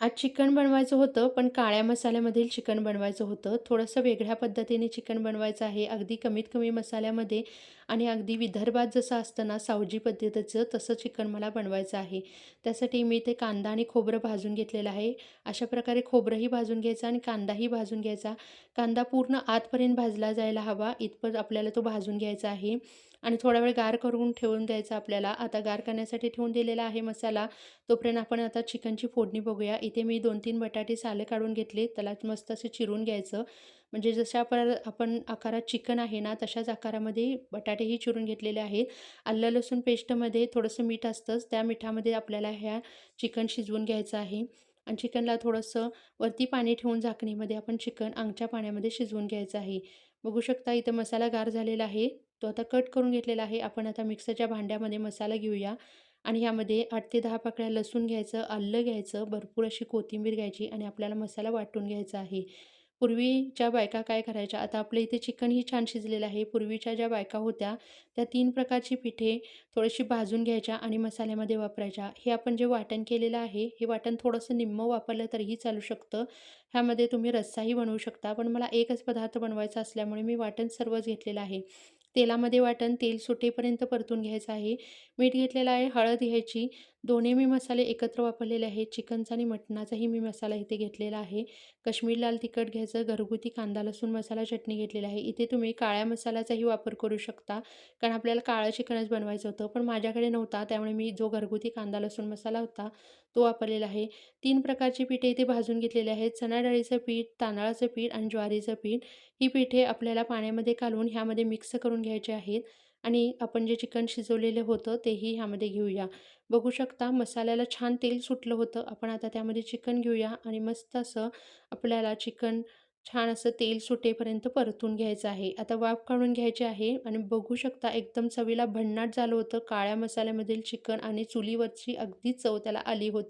आज चिकन बनवायचं होतं, पण काळ्या मसाल्यामधील चिकन बनवायचं होतं. थोडंसं वेगळ्या पद्धतीने चिकन बनवायचं आहे. अगदी कमीत कमी मसाल्यामध्ये आणि अगदी विदर्भात जसं असतं ना, सावजी पद्धतीचं तसं चिकन मला बनवायचं आहे. त्यासाठी मी ते कांदा आणि खोबरं भाजून घेतलेलं आहे. अशा प्रकारे खोबरंही भाजून घ्यायचं आणि कांदाही भाजून घ्यायचा. कांदा पूर्ण आतपर्यंत भाजला जायला हवा, इथपर आपल्याला तो भाजून घ्यायचा आहे आणि थोडा वेळ गार करून ठेवून द्यायचा आपल्याला. आता गार करण्यासाठी ठेवून दिलेला आहे मसाला. तोपर्यंत आपण आता चिकनची फोडणी बघूया. इथे मी 2-3 बटाटे सालं काढून घेतले. त्याला मस्त असं चिरून घ्यायचं. म्हणजे जशा आपण आकारात चिकन आहे ना, तशाच आकारामध्ये बटाटेही चिरून घेतलेले आहेत. आलं लसूण पेस्टमध्ये थोडंसं मीठ असतंच. त्या मिठामध्ये आपल्याला ह्या चिकन शिजवून घ्यायचं आहे आणि चिकनला थोडंसं वरती पाणी ठेवून झाकणीमध्ये आपण चिकन अंगच्या पाण्यामध्ये शिजवून घ्यायचं आहे. बघू शकता इथं मसाला गार झालेला आहे. तो आता कट करून घेतलेला आहे. आपण आता मिक्सरच्या भांड्यामध्ये मसाला घेऊया. आणि ह्यामध्ये 8 ते 10 पाकळ्या लसूण घ्यायचं, आलं घ्यायचं, भरपूर अशी कोथिंबीर घ्यायची आणि आपल्याला मसाला वाटून घ्यायचा आहे. पूर्वीच्या बायका काय करायच्या, आता आपल्या इथे चिकनही छान शिजलेलं आहे. पूर्वीच्या ज्या बायका होत्या, त्या 3 प्रकारची पिठे थोडीशी भाजून घ्यायच्या आणि मसाल्यामध्ये वापरायच्या. हे आपण जे वाटण केलेलं आहे, हे वाटण थोडंसं निम्मं वापरलं तरीही चालू शकतं. ह्यामध्ये तुम्ही रस्साही बनवू शकता. पण मला एकच पदार्थ बनवायचा असल्यामुळे मी वाटण सर्वच घेतलेलं आहे. तेलामध्ये वाटण तेल सुटेपर्यंत परतून घ्यायचं आहे. मीठ घेतलेलं आहे, हळद घ्यायची. दोन्ही मी मसाले एकत्र वापरलेले आहेत. चिकनचा आणि मटणाचाही मी मसाला इथे घेतलेला आहे. काश्मीरी लाल तिखट घ्यायचं, घरगुती कांदा लसूण मसाला चटणी घेतलेली आहे. इथे तुम्ही काळ्या मसाल्याचाही वापर करू शकता, कारण आपल्याला काळं चिकनच बनवायचं होतं. पण माझ्याकडे नव्हता, त्यामुळे मी जो घरगुती कांदा लसूण मसाला होता, तो वापरलेला आहे. 3 प्रकारची पिठे इथे भाजून घेतलेली आहेत. चणा डाळीचं पीठ, तांदळाचं पीठ आणि ज्वारीचं पीठ. ही पिठे आपल्याला पाण्यामध्ये घालून ह्यामध्ये मिक्स करून घ्यायची आहेत. आणि आपण जे चिकन शिजवलेलं होतं तेही ह्यामध्ये घेऊया. बघू शकता मसाल्याला छान तेल सुटलं होतं. आपण आता त्यामध्ये चिकन घेऊया आणि मस्त असं आपल्याला चिकन छान असं तेल सुटेपर्यंत परतून घ्यायचं आहे. आता वाफ काढून घ्यायची आहे आणि बघू शकता एकदम चवीला भन्नाट झालं होतं. काळ्या मसाल्यामधील चिकन आणि चुलीवरची अगदी चव त्याला आली होती.